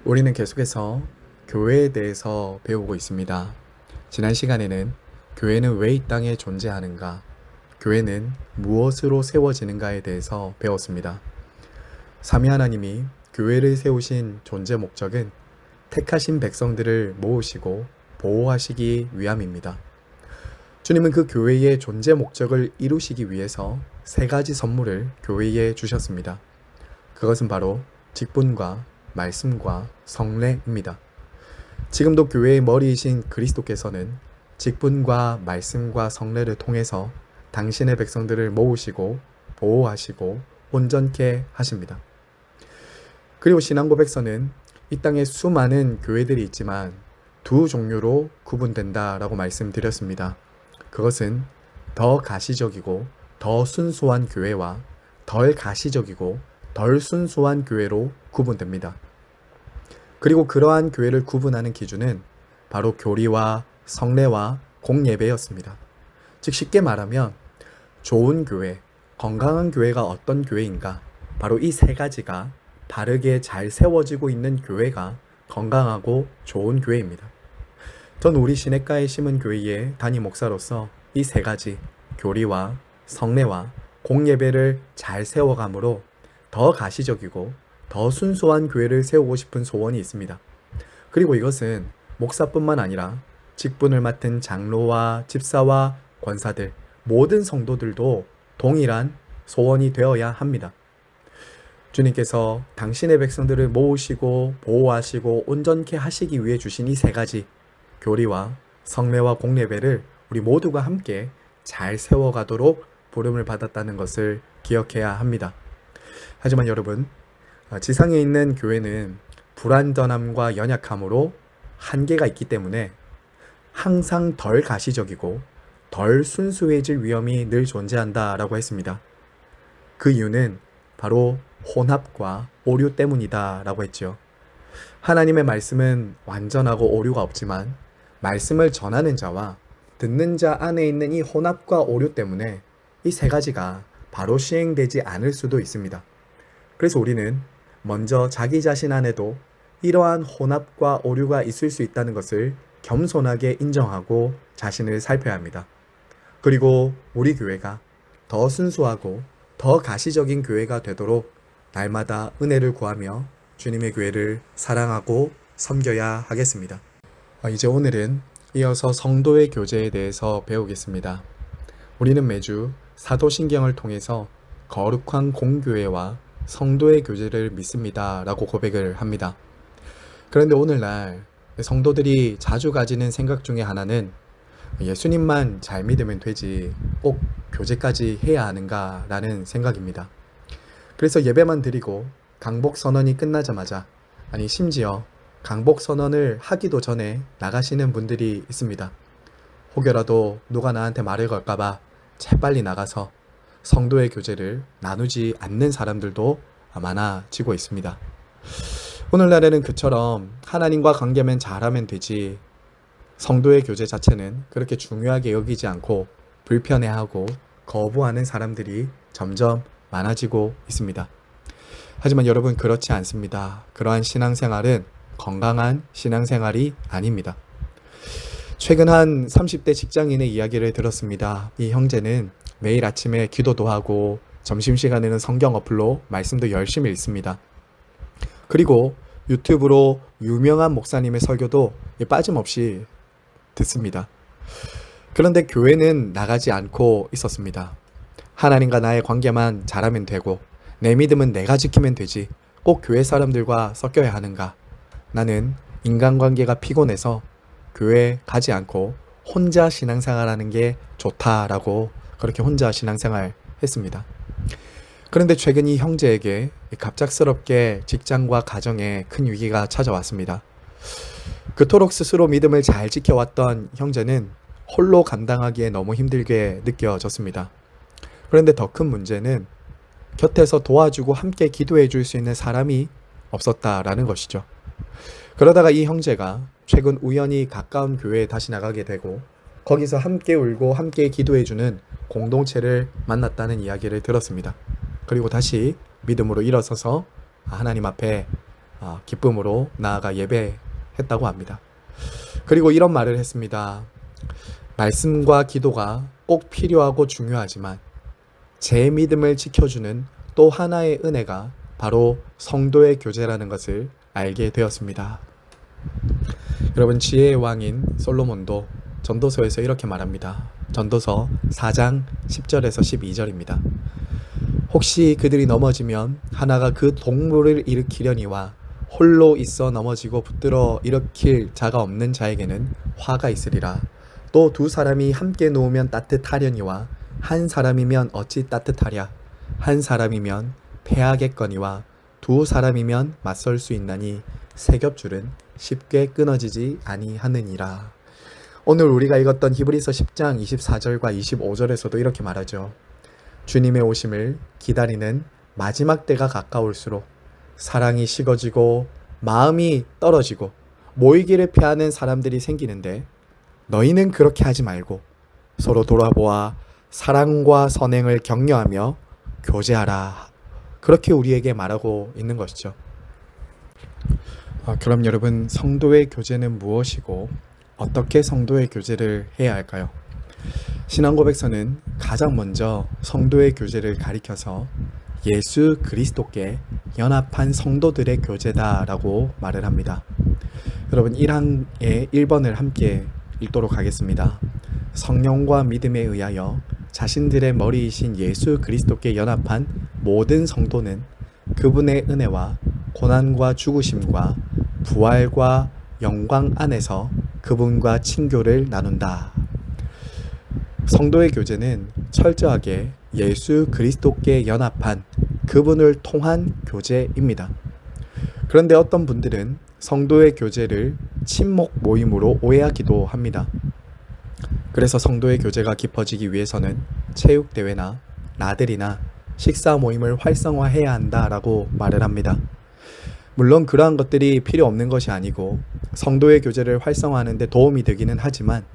우리는 계속해서 교회에 대해서 배우고 있습니다. 지난 시간에는 교회는 왜 이 땅에 존재하는가, 교회는 무엇으로 세워지는가에 대해서 배웠습니다. 삼위 하나님이 교회를 세우신 존재 목적은 택하신 백성들을 모으시고 보호하시기 위함입니다. 주님은 그 교회의 존재 목적을 이루시기 위해서 세 가지 선물을 교회에 주셨습니다. 그것은 바로 직분과 말씀과 성례입니다. 지금도 교회의 머리이신 그리스도께서는 직분과 말씀과 성례를 통해서 당신의 백성들을 모으시고 보호하시고 온전케 하십니다. 그리고 신앙고백서는 이 땅에 수많은 교회들이 있지만 두 종류로 구분된다라고 말씀드렸습니다. 그것은 더 가시적이고 더 순수한 교회와 덜 가시적이고 덜 순수한 교회로 구분됩니다. 그리고 그러한 교회를 구분하는 기준은 바로 교리와 성례와 공예배였습니다. 즉 쉽게 말하면 좋은 교회, 건강한 교회가 어떤 교회인가? 바로 이 세 가지가 바르게 잘 세워지고 있는 교회가 건강하고 좋은 교회입니다. 전 우리 시냇가에 심은 교회의 담임 목사로서 이 세 가지 교리와 성례와 공예배를 잘 세워감으로 더 가시적이고 더 순수한 교회를 세우고 싶은 소원이 있습니다. 그리고 이것은 목사뿐만 아니라 직분을 맡은 장로와 집사와 권사들, 모든 성도들도 동일한 소원이 되어야 합니다. 주님께서 당신의 백성들을 모으시고 보호하시고 온전케 하시기 위해 주신 이 세 가지 교리와 성례와 공예배를 우리 모두가 함께 잘 세워가도록 부름을 받았다는 것을 기억해야 합니다. 하지만 여러분, 지상에 있는 교회는 불완전함과 연약함으로 한계가 있기 때문에 항상 덜 가시적이고 덜 순수해질 위험이 늘 존재한다라고 했습니다. 그 이유는 바로 혼합과 오류 때문이다라고 했죠. 하나님의 말씀은 완전하고 오류가 없지만 말씀을 전하는 자와 듣는 자 안에 있는 이 혼합과 오류 때문에 이 세 가지가 바로 시행되지 않을 수도 있습니다. 그래서 우리는 먼저 자기 자신 안에도 이러한 혼합과 오류가 있을 수 있다는 것을 겸손하게 인정하고 자신을 살펴야 합니다. 그리고 우리 교회가 더 순수하고 더 가시적인 교회가 되도록 날마다 은혜를 구하며 주님의 교회를 사랑하고 섬겨야 하겠습니다. 이제 오늘은 이어서 성도의 교제에 대해서 배우겠습니다. 우리는 매주 사도신경을 통해서 거룩한 공교회와 성도의 교제를 믿습니다 라고 고백을 합니다. 그런데 오늘날 성도들이 자주 가지는 생각 중에 하나는 예수님만 잘 믿으면 되지 꼭 교제까지 해야 하는가 라는 생각입니다. 그래서 예배만 드리고 강복선언이 끝나자마자, 아니 심지어 강복선언을 하기도 전에 나가시는 분들이 있습니다. 혹여라도 누가 나한테 말을 걸까봐 재빨리 나가서 성도의 교제를 나누지 않는 사람들도 많아지고 있습니다. 오늘날에는 그처럼 하나님과 관계만 잘하면 되지 성도의 교제 자체는 그렇게 중요하게 여기지 않고 불편해하고 거부하는 사람들이 점점 많아지고 있습니다. 하지만 여러분, 그렇지 않습니다. 그러한 신앙생활은 건강한 신앙생활이 아닙니다. 최근 한 30대 직장인의 이야기를 들었습니다. 이 형제는 매일 아침에 기도도 하고 점심시간에는 성경 어플로 말씀도 열심히 읽습니다. 그리고 유튜브로 유명한 목사님의 설교도 빠짐없이 듣습니다. 그런데 교회는 나가지 않고 있었습니다. 하나님과 나의 관계만 잘하면 되고 내 믿음은 내가 지키면 되지 꼭 교회 사람들과 섞여야 하는가? 나는 인간관계가 피곤해서 교회 가지 않고 혼자 신앙생활하는 게 좋다라고 그렇게 혼자 신앙생활 했습니다. 그런데 최근 이 형제에게 갑작스럽게 직장과 가정에 큰 위기가 찾아왔습니다. 그토록 스스로 믿음을 잘 지켜왔던 형제는 홀로 감당하기에 너무 힘들게 느껴졌습니다. 그런데 더 큰 문제는 곁에서 도와주고 함께 기도해 줄 수 있는 사람이 없었다라는 것이죠. 그러다가 이 형제가 최근 우연히 가까운 교회에 다시 나가게 되고 거기서 함께 울고 함께 기도해주는 공동체를 만났다는 이야기를 들었습니다. 그리고 다시 믿음으로 일어서서 하나님 앞에 기쁨으로 나아가 예배했다고 합니다. 그리고 이런 말을 했습니다. 말씀과 기도가 꼭 필요하고 중요하지만 제 믿음을 지켜주는 또 하나의 은혜가 바로 성도의 교제라는 것을 알게 되었습니다. 여러분, 지혜의 왕인 솔로몬도 전도서에서 이렇게 말합니다. 전도서 4장 10절에서 12절입니다. 혹시 그들이 넘어지면 하나가 그 동물을 일으키려니와 홀로 있어 넘어지고 붙들어 일으킬 자가 없는 자에게는 화가 있으리라. 또 두 사람이 함께 누우면 따뜻하려니와 한 사람이면 어찌 따뜻하랴. 한 사람이면 패하겠거니와 두 사람이면 맞설 수 있나니 세 겹줄은 쉽게 끊어지지 아니하느니라. 오늘 우리가 읽었던 히브리서 10장 24절과 25절에서도 이렇게 말하죠. 주님의 오심을 기다리는 마지막 때가 가까울수록 사랑이 식어지고 마음이 떨어지고 모이기를 피하는 사람들이 생기는데 너희는 그렇게 하지 말고 서로 돌아보아 사랑과 선행을 격려하며 교제하라. 그렇게 우리에게 말하고 있는 것이죠. 그럼 여러분, 성도의 교제는 무엇이고 어떻게 성도의 교제를 해야 할까요? 신앙고백서는 가장 먼저 성도의 교제를 가리켜서 예수 그리스도께 연합한 성도들의 교제다라고 말을 합니다. 여러분, 1항의 1번을 함께 읽도록 하겠습니다. 성령과 믿음에 의하여 자신들의 머리이신 예수 그리스도께 연합한 모든 성도는 그분의 은혜와 고난과 죽으심과 부활과 영광 안에서 그분과 친교를 나눈다. 성도의 교제는 철저하게 예수 그리스도께 연합한 그분을 통한 교제입니다. 그런데 어떤 분들은 성도의 교제를 친목 모임으로 오해하기도 합니다. 그래서 성도의 교제가 깊어지기 위해서는 체육대회나 나들이나 식사 모임을 활성화해야 한다라고 말을 합니다. 물론 그러한 것들이 필요 없는 것이 아니고 성도의 교제를 활성화하는 데 도움이 되기는 하지만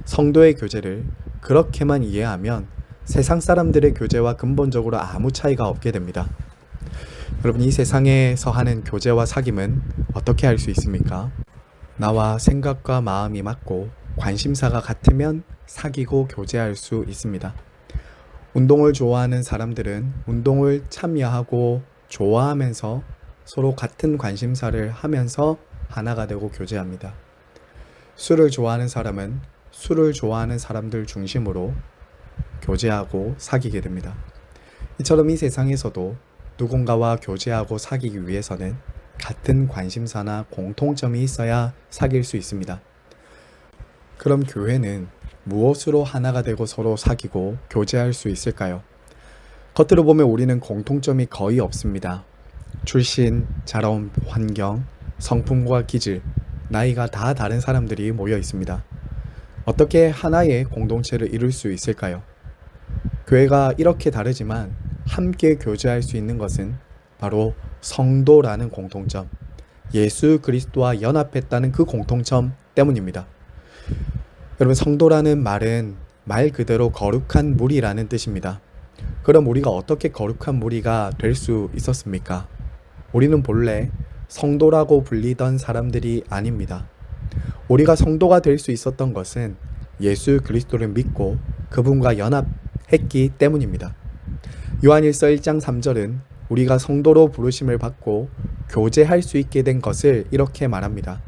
성도의 교제를 그렇게만 이해하면 세상 사람들의 교제와 근본적으로 아무 차이가 없게 됩니다. 여러분, 이 세상에서 하는 교제와 사귐은 어떻게 할 수 있습니까? 나와 생각과 마음이 맞고 관심사가 같으면 사귀고 교제할 수 있습니다. 운동을 좋아하는 사람들은 운동을 참여하고 좋아하면서 서로 같은 관심사를 하면서 하나가 되고 교제합니다. 술을 좋아하는 사람은 술을 좋아하는 사람들 중심으로 교제하고 사귀게 됩니다. 이처럼 이 세상에서도 누군가와 교제하고 사귀기 위해서는 같은 관심사나 공통점이 있어야 사귈 수 있습니다. 그럼 교회는 무엇으로 하나가 되고 서로 사귀고 교제할 수 있을까요? 겉으로 보면 우리는 공통점이 거의 없습니다. 출신, 자라온 환경, 성품과 기질, 나이가 다 다른 사람들이 모여 있습니다. 어떻게 하나의 공동체를 이룰 수 있을까요? 교회가 이렇게 다르지만 함께 교제할 수 있는 것은 바로 성도라는 공통점, 예수 그리스도와 연합했다는 그 공통점 때문입니다. 여러분, 성도라는 말은 말 그대로 거룩한 무리라는 뜻입니다. 그럼 우리가 어떻게 거룩한 무리가 될 수 있었습니까? 우리는 본래 성도라고 불리던 사람들이 아닙니다. 우리가 성도가 될 수 있었던 것은 예수 그리스도를 믿고 그분과 연합했기 때문입니다. 요한일서 1장 3절은 우리가 성도로 부르심을 받고 교제할 수 있게 된 것을 이렇게 말합니다.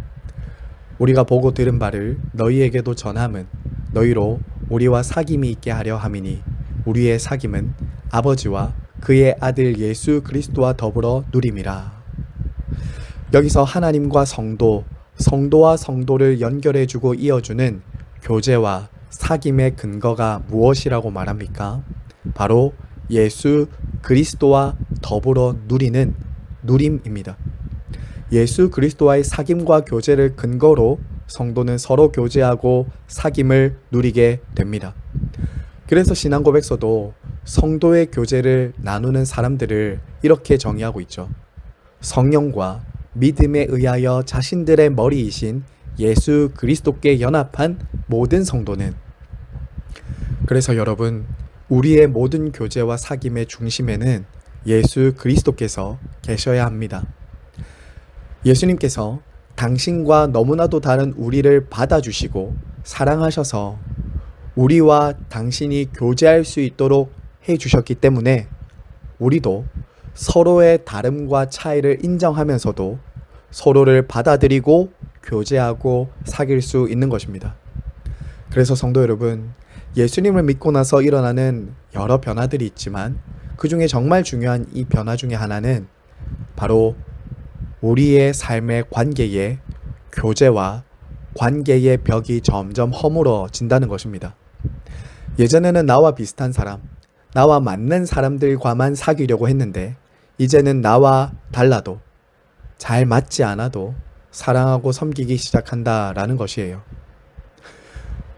우리가 보고 들은 바를 너희에게도 전함은 너희로 우리와 사귐이 있게 하려 함이니 우리의 사귐은 아버지와 그의 아들 예수 그리스도와 더불어 누림이라. 여기서 하나님과 성도, 성도와 성도를 연결해주고 이어주는 교제와 사귐의 근거가 무엇이라고 말합니까? 바로 예수 그리스도와 더불어 누리는 누림입니다. 예수 그리스도와의 사귐과 교제를 근거로 성도는 서로 교제하고 사귐을 누리게 됩니다. 그래서 신앙고백서도 성도의 교제를 나누는 사람들을 이렇게 정의하고 있죠. 성령과 믿음에 의하여 자신들의 머리이신 예수 그리스도께 연합한 모든 성도는, 그래서 여러분, 우리의 모든 교제와 사귐의 중심에는 예수 그리스도께서 계셔야 합니다. 예수님께서 당신과 너무나도 다른 우리를 받아주시고 사랑하셔서 우리와 당신이 교제할 수 있도록 해주셨기 때문에 우리도 서로의 다름과 차이를 인정하면서도 서로를 받아들이고 교제하고 사귈 수 있는 것입니다. 그래서 성도 여러분, 예수님을 믿고 나서 일어나는 여러 변화들이 있지만 그 중에 정말 중요한 이 변화 중에 하나는 바로 우리의 삶의 관계에 교제와 관계의 벽이 점점 허물어진다는 것입니다. 예전에는 나와 비슷한 사람, 나와 맞는 사람들과만 사귀려고 했는데 이제는 나와 달라도 잘 맞지 않아도 사랑하고 섬기기 시작한다라는 것이에요.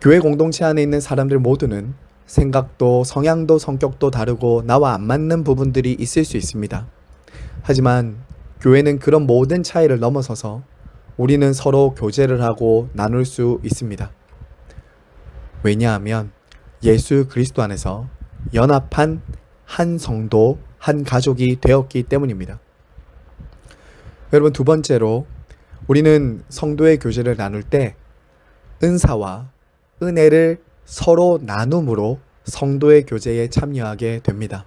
교회 공동체 안에 있는 사람들 모두는 생각도 성향도 성격도 다르고 나와 안 맞는 부분들이 있을 수 있습니다. 하지만 교회는 그런 모든 차이를 넘어서서 우리는 서로 교제를 하고 나눌 수 있습니다. 왜냐하면 예수 그리스도 안에서 연합한 한 성도, 한 가족이 되었기 때문입니다. 여러분, 두 번째로 우리는 성도의 교제를 나눌 때 은사와 은혜를 서로 나눔으로 성도의 교제에 참여하게 됩니다.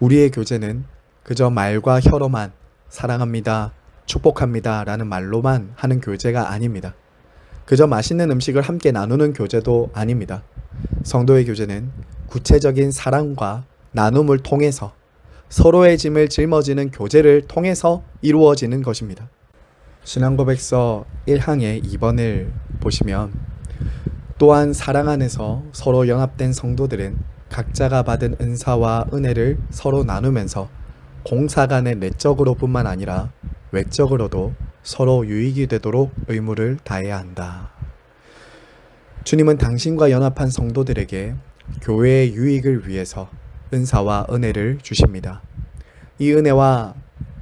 우리의 교제는 그저 말과 혀로만 사랑합니다, 축복합니다 라는 말로만 하는 교제가 아닙니다. 그저 맛있는 음식을 함께 나누는 교제도 아닙니다. 성도의 교제는 구체적인 사랑과 나눔을 통해서 서로의 짐을 짊어지는 교제를 통해서 이루어지는 것입니다. 신앙고백서 1항의 2번을 보시면 또한 사랑 안에서 서로 연합된 성도들은 각자가 받은 은사와 은혜를 서로 나누면서 공사 간의 내적으로 뿐만 아니라 외적으로도 서로 유익이 되도록 의무를 다해야 한다. 주님은 당신과 연합한 성도들에게 교회의 유익을 위해서 은사와 은혜를 주십니다. 이 은혜와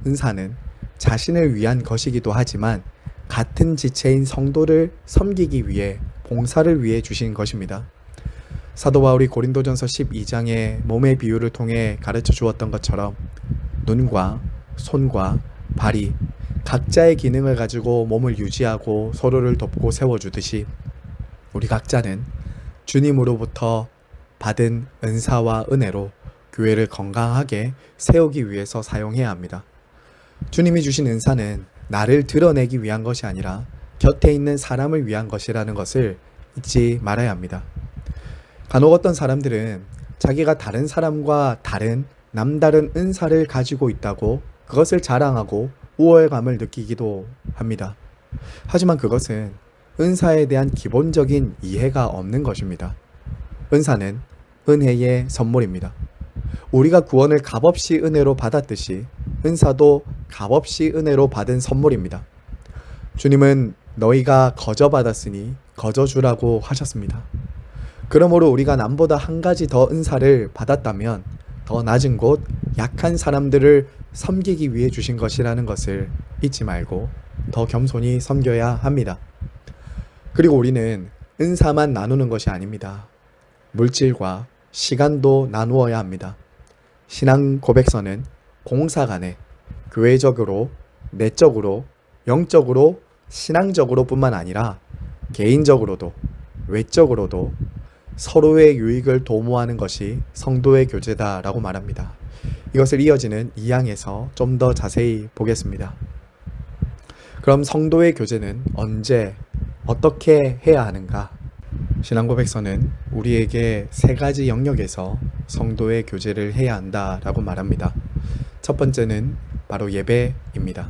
은사는 자신을 위한 것이기도 하지만 같은 지체인 성도를 섬기기 위해 봉사를 위해 주신 것입니다. 사도 바울이 고린도전서 12장의 몸의 비유를 통해 가르쳐 주었던 것처럼 눈과 손과 발이 각자의 기능을 가지고 몸을 유지하고 서로를 돕고 세워주듯이 우리 각자는 주님으로부터 받은 은사와 은혜로 교회를 건강하게 세우기 위해서 사용해야 합니다. 주님이 주신 은사는 나를 드러내기 위한 것이 아니라 곁에 있는 사람을 위한 것이라는 것을 잊지 말아야 합니다. 간혹 어떤 사람들은 자기가 다른 사람과 다른 남다른 은사를 가지고 있다고 그것을 자랑하고 우월감을 느끼기도 합니다. 하지만 그것은 은사에 대한 기본적인 이해가 없는 것입니다. 은사는 은혜의 선물입니다. 우리가 구원을 값없이 은혜로 받았듯이 은사도 값없이 은혜로 받은 선물입니다. 주님은 너희가 거저 받았으니 거저 주라고 하셨습니다. 그러므로 우리가 남보다 한 가지 더 은사를 받았다면 더 낮은 곳 약한 사람들을 섬기기 위해 주신 것이라는 것을 잊지 말고 더 겸손히 섬겨야 합니다. 그리고 우리는 은사만 나누는 것이 아닙니다. 물질과 시간도 나누어야 합니다. 신앙 고백서는 공사 간에 교회적으로, 내적으로, 영적으로, 신앙적으로 뿐만 아니라 개인적으로도, 외적으로도 서로의 유익을 도모하는 것이 성도의 교제다라고 말합니다. 이것을 이어지는 2항에서 좀 더 자세히 보겠습니다. 그럼 성도의 교제는 언제, 어떻게 해야 하는가? 신앙고백서는 우리에게 세 가지 영역에서 성도의 교제를 해야 한다라고 말합니다. 첫 번째는 바로 예배입니다.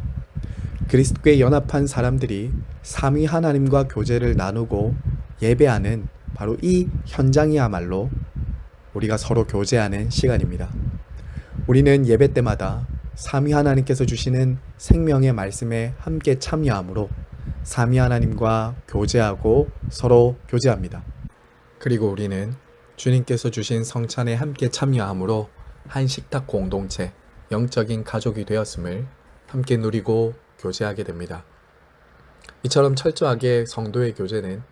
그리스도께 연합한 사람들이 삼위 하나님과 교제를 나누고 예배하는 바로 이 현장이야말로 우리가 서로 교제하는 시간입니다. 우리는 예배 때마다 삼위 하나님께서 주시는 생명의 말씀에 함께 참여하므로 삼위 하나님과 교제하고 서로 교제합니다. 그리고 우리는 주님께서 주신 성찬에 함께 참여하므로 한 식탁 공동체, 영적인 가족이 되었음을 함께 누리고 교제하게 됩니다. 이처럼 철저하게 성도의 교제는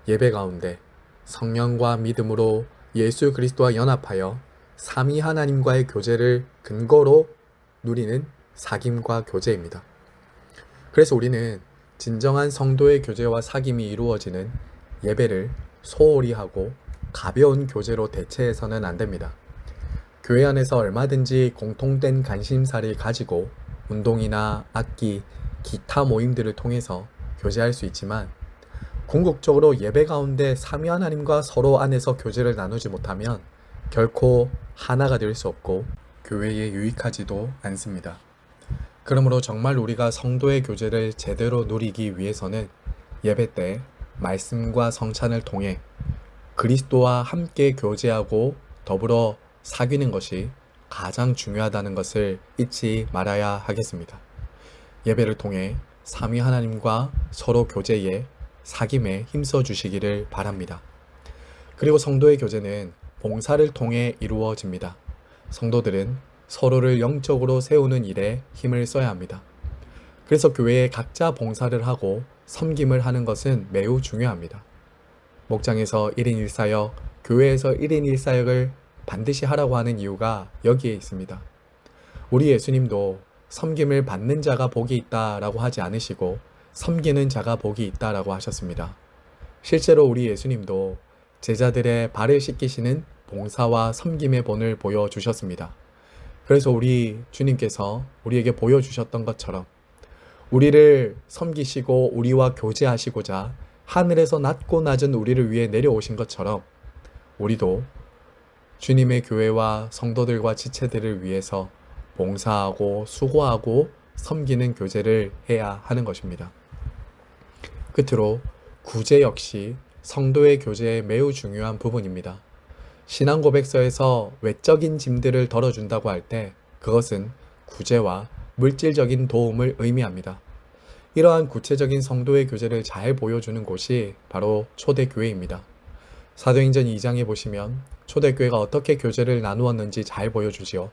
예배 가운데 성령과 믿음으로 예수 그리스도와 연합하여 삼위 하나님과의 교제를 근거로 누리는 사귐과 교제입니다. 그래서 우리는 진정한 성도의 교제와 사귐이 이루어지는 예배를 소홀히 하고 가벼운 교제로 대체해서는 안 됩니다. 교회 안에서 얼마든지 공통된 관심사를 가지고 운동이나 악기, 기타 모임들을 통해서 교제할 수 있지만 궁극적으로 예배 가운데 삼위 하나님과 서로 안에서 교제를 나누지 못하면 결코 하나가 될 수 없고 교회에 유익하지도 않습니다. 그러므로 정말 우리가 성도의 교제를 제대로 누리기 위해서는 예배 때 말씀과 성찬을 통해 그리스도와 함께 교제하고 더불어 사귀는 것이 가장 중요하다는 것을 잊지 말아야 하겠습니다. 예배를 통해 삼위 하나님과 서로 교제에 사귐에 힘써 주시기를 바랍니다. 그리고 성도의 교제는 봉사를 통해 이루어집니다. 성도들은 서로를 영적으로 세우는 일에 힘을 써야 합니다. 그래서 교회에 각자 봉사를 하고 섬김을 하는 것은 매우 중요합니다. 목장에서 1인 1사역, 교회에서 1인 1사역을 반드시 하라고 하는 이유가 여기에 있습니다. 우리 예수님도 섬김을 받는 자가 복이 있다라고 하지 않으시고 섬기는 자가 복이 있다라고 하셨습니다. 실제로 우리 예수님도 제자들의 발을 씻기시는 봉사와 섬김의 본을 보여주셨습니다. 그래서 우리 주님께서 우리에게 보여주셨던 것처럼 우리를 섬기시고 우리와 교제하시고자 하늘에서 낮고 낮은 우리를 위해 내려오신 것처럼 우리도 주님의 교회와 성도들과 지체들을 위해서 봉사하고 수고하고 섬기는 교제를 해야 하는 것입니다. 끝으로 구제 역시 성도의 교제에 매우 중요한 부분입니다. 신앙 고백서에서 외적인 짐들을 덜어준다고 할 때 그것은 구제와 물질적인 도움을 의미합니다. 이러한 구체적인 성도의 교제를 잘 보여주는 곳이 바로 초대교회입니다. 사도행전 2장에 보시면 초대교회가 어떻게 교제를 나누었는지 잘 보여주지요.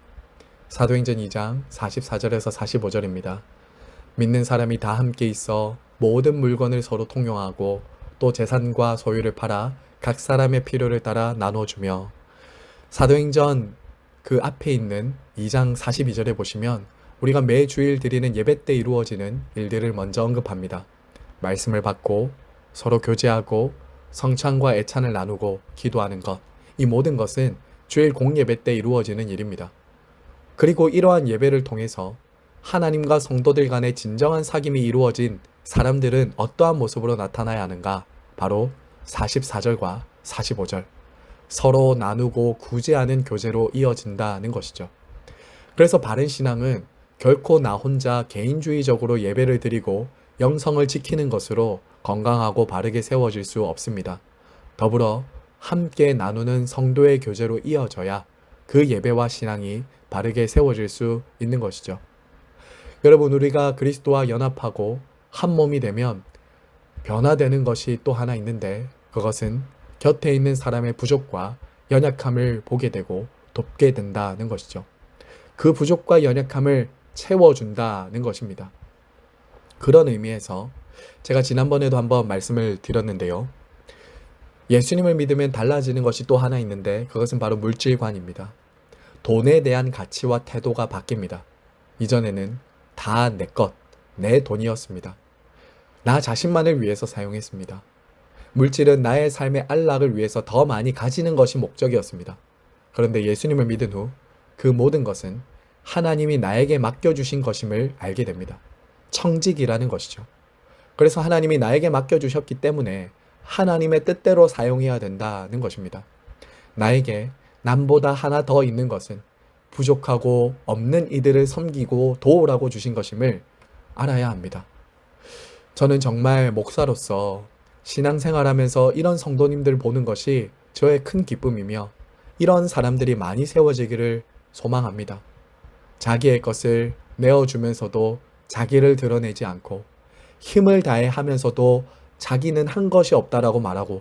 사도행전 2장 44절에서 45절입니다. 믿는 사람이 다 함께 있어 모든 물건을 서로 통용하고 또 재산과 소유를 팔아 각 사람의 필요를 따라 나눠주며. 사도행전 그 앞에 있는 2장 42절에 보시면 우리가 매 주일 드리는 예배 때 이루어지는 일들을 먼저 언급합니다. 말씀을 받고 서로 교제하고 성찬과 애찬을 나누고 기도하는 것, 이 모든 것은 주일 공예배 때 이루어지는 일입니다. 그리고 이러한 예배를 통해서 하나님과 성도들 간의 진정한 사귐이 이루어진 사람들은 어떠한 모습으로 나타나야 하는가? 바로 44절과 45절. 서로 나누고 구제하는 교제로 이어진다는 것이죠. 그래서 바른 신앙은 결코 나 혼자 개인주의적으로 예배를 드리고 영성을 지키는 것으로 건강하고 바르게 세워질 수 없습니다. 더불어 함께 나누는 성도의 교제로 이어져야 그 예배와 신앙이 바르게 세워질 수 있는 것이죠. 여러분, 우리가 그리스도와 연합하고 한 몸이 되면 변화되는 것이 또 하나 있는데 그것은 곁에 있는 사람의 부족과 연약함을 보게 되고 돕게 된다는 것이죠. 그 부족과 연약함을 채워준다는 것입니다. 그런 의미에서 제가 지난번에도 한번 말씀을 드렸는데요. 예수님을 믿으면 달라지는 것이 또 하나 있는데 그것은 바로 물질관입니다. 돈에 대한 가치와 태도가 바뀝니다. 이전에는 다 내 것, 내 돈이었습니다. 나 자신만을 위해서 사용했습니다. 물질은 나의 삶의 안락을 위해서 더 많이 가지는 것이 목적이었습니다. 그런데 예수님을 믿은 후 그 모든 것은 하나님이 나에게 맡겨주신 것임을 알게 됩니다. 청직이라는 것이죠. 그래서 하나님이 나에게 맡겨주셨기 때문에 하나님의 뜻대로 사용해야 된다는 것입니다. 나에게 남보다 하나 더 있는 것은 부족하고 없는 이들을 섬기고 도우라고 주신 것임을 알아야 합니다. 저는 정말 목사로서 신앙생활하면서 이런 성도님들 보는 것이 저의 큰 기쁨이며 이런 사람들이 많이 세워지기를 소망합니다. 자기의 것을 내어주면서도 자기를 드러내지 않고 힘을 다해 하면서도 자기는 한 것이 없다라고 말하고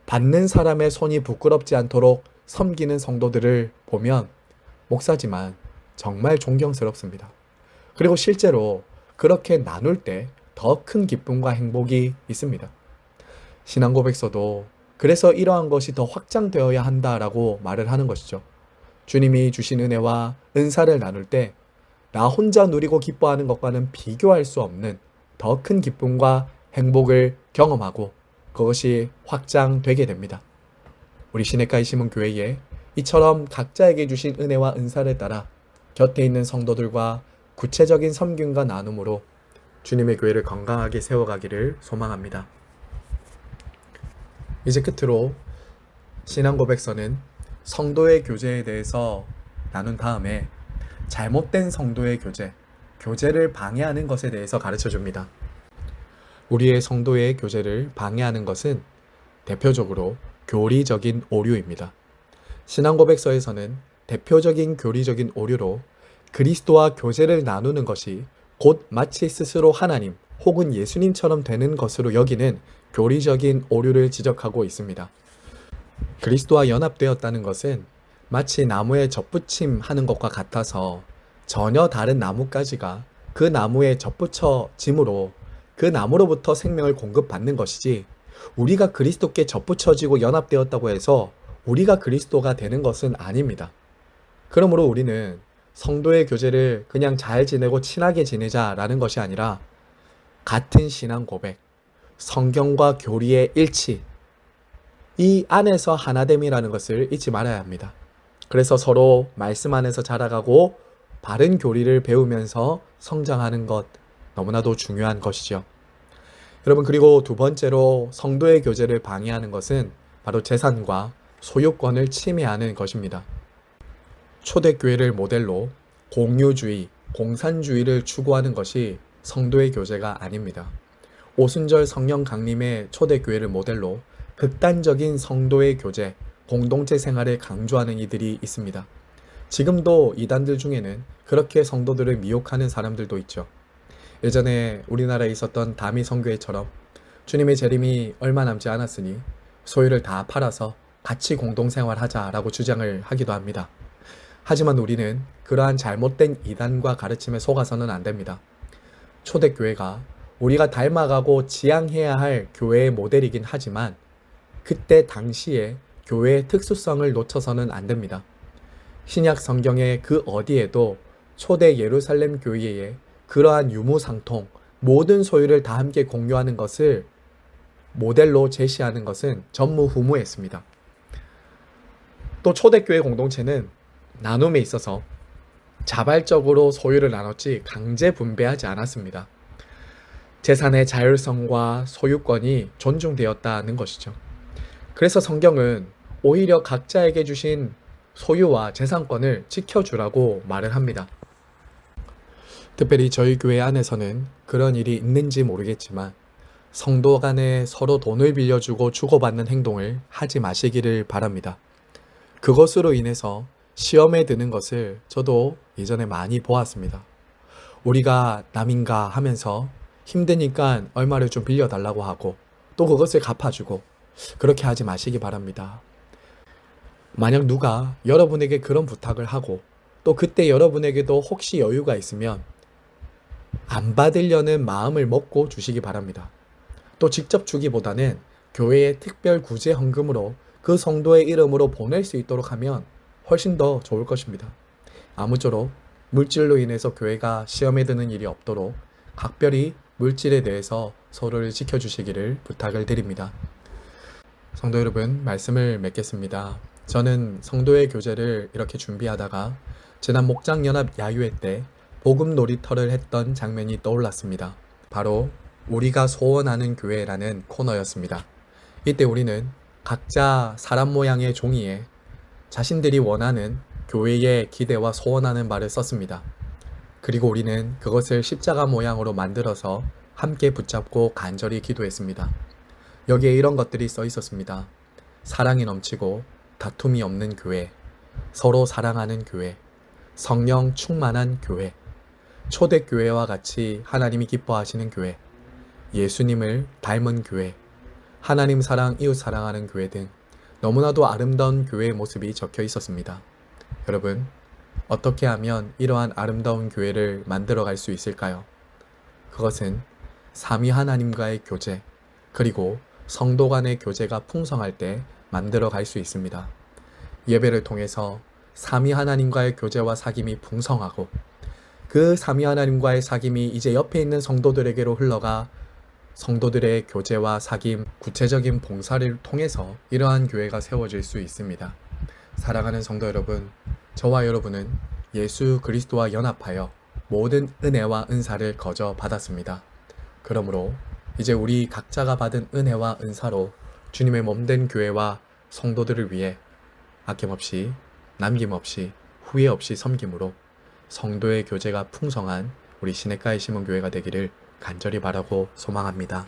받는 사람의 손이 부끄럽지 않도록 섬기는 성도들을 보면 목사지만 정말 존경스럽습니다. 그리고 실제로 그렇게 나눌 때 더 큰 기쁨과 행복이 있습니다. 신앙고백서도 그래서 이러한 것이 더 확장되어야 한다라고 말을 하는 것이죠. 주님이 주신 은혜와 은사를 나눌 때 나 혼자 누리고 기뻐하는 것과는 비교할 수 없는 더 큰 기쁨과 행복을 경험하고 그것이 확장되게 됩니다. 우리 시냇가의 심은 교회에 이처럼 각자에게 주신 은혜와 은사를 따라 곁에 있는 성도들과 구체적인 섬김과 나눔으로 주님의 교회를 건강하게 세워가기를 소망합니다. 이제 끝으로 신앙고백서는 성도의 교제에 대해서 나눈 다음에 잘못된 성도의 교제를 방해하는 것에 대해서 가르쳐 줍니다. 우리의 성도의 교제를 방해하는 것은 대표적으로 교리적인 오류입니다. 신앙고백서에서는 대표적인 교리적인 오류로 그리스도와 교제를 나누는 것이 곧 마치 스스로 하나님 혹은 예수님처럼 되는 것으로 여기는 교리적인 오류를 지적하고 있습니다. 그리스도와 연합되었다는 것은 마치 나무에 접붙임하는 것과 같아서 전혀 다른 나뭇가지가 그 나무에 접붙여짐으로 그 나무로부터 생명을 공급받는 것이지, 우리가 그리스도께 접붙여지고 연합되었다고 해서 우리가 그리스도가 되는 것은 아닙니다. 그러므로 우리는 성도의 교제를 그냥 잘 지내고 친하게 지내자라는 것이 아니라 같은 신앙 고백, 성경과 교리의 일치, 이 안에서 하나됨이라는 것을 잊지 말아야 합니다. 그래서 서로 말씀 안에서 자라가고 바른 교리를 배우면서 성장하는 것, 너무나도 중요한 것이죠. 여러분, 그리고 두 번째로 성도의 교제를 방해하는 것은 바로 재산과 소유권을 침해하는 것입니다. 초대교회를 모델로 공유주의, 공산주의를 추구하는 것이 성도의 교제가 아닙니다. 오순절 성령 강림의 초대교회를 모델로 극단적인 성도의 교제, 공동체 생활을 강조하는 이들이 있습니다. 지금도 이단들 중에는 그렇게 성도들을 미혹하는 사람들도 있죠. 예전에 우리나라에 있었던 다미 선교회처럼 주님의 재림이 얼마 남지 않았으니 소유를 다 팔아서 같이 공동생활하자라고 주장을 하기도 합니다. 하지만 우리는 그러한 잘못된 이단과 가르침에 속아서는 안 됩니다. 초대교회가 우리가 닮아가고 지향해야 할 교회의 모델이긴 하지만 그때 당시에 교회의 특수성을 놓쳐서는 안 됩니다. 신약 성경의 그 어디에도 초대 예루살렘 교회에 그러한 유무상통, 모든 소유를 다 함께 공유하는 것을 모델로 제시하는 것은 전무후무했습니다. 또 초대교회 공동체는 나눔에 있어서 자발적으로 소유를 나눴지 강제 분배하지 않았습니다. 재산의 자율성과 소유권이 존중되었다는 것이죠. 그래서 성경은 오히려 각자에게 주신 소유와 재산권을 지켜주라고 말을 합니다. 특별히 저희 교회 안에서는 그런 일이 있는지 모르겠지만 성도 간에 서로 돈을 빌려주고 주고받는 행동을 하지 마시기를 바랍니다. 그것으로 인해서 시험에 드는 것을 저도 예전에 많이 보았습니다. 우리가 남인가 하면서 힘드니까 얼마를 좀 빌려달라고 하고 또 그것을 갚아주고, 그렇게 하지 마시기 바랍니다. 만약 누가 여러분에게 그런 부탁을 하고 또 그때 여러분에게도 혹시 여유가 있으면 안 받으려는 마음을 먹고 주시기 바랍니다. 또 직접 주기보다는 교회의 특별 구제 헌금으로 그 성도의 이름으로 보낼 수 있도록 하면 훨씬 더 좋을 것입니다. 아무쪼록 물질로 인해서 교회가 시험에 드는 일이 없도록 각별히 물질에 대해서 서로를 지켜주시기를 부탁을 드립니다. 성도 여러분, 말씀을 맺겠습니다. 저는 성도의 교제를 이렇게 준비하다가 지난 목장연합 야유회 때 복음 놀이터를 했던 장면이 떠올랐습니다. 바로 우리가 소원하는 교회라는 코너였습니다. 이때 우리는 각자 사람 모양의 종이에 자신들이 원하는 교회의 기대와 소원하는 바를 썼습니다. 그리고 우리는 그것을 십자가 모양으로 만들어서 함께 붙잡고 간절히 기도했습니다. 여기에 이런 것들이 써 있었습니다. 사랑이 넘치고 다툼이 없는 교회, 서로 사랑하는 교회, 성령 충만한 교회, 초대교회와 같이 하나님이 기뻐하시는 교회, 예수님을 닮은 교회, 하나님 사랑, 이웃 사랑하는 교회 등 너무나도 아름다운 교회의 모습이 적혀 있었습니다. 여러분, 어떻게 하면 이러한 아름다운 교회를 만들어갈 수 있을까요? 그것은 삼위 하나님과의 교제, 그리고 성도 간의 교제가 풍성할 때 만들어갈 수 있습니다. 예배를 통해서 삼위 하나님과의 교제와 사귐이 풍성하고 그 삼위 하나님과의 사귐이 이제 옆에 있는 성도들에게로 흘러가 성도들의 교제와 사귐, 구체적인 봉사를 통해서 이러한 교회가 세워질 수 있습니다. 사랑하는 성도 여러분, 저와 여러분은 예수 그리스도와 연합하여 모든 은혜와 은사를 거저 받았습니다. 그러므로 이제 우리 각자가 받은 은혜와 은사로 주님의 몸된 교회와 성도들을 위해 아낌없이 남김없이 후회 없이 섬김으로 성도의 교제가 풍성한 우리 시냇가의 심은 교회가 되기를 간절히 바라고 소망합니다.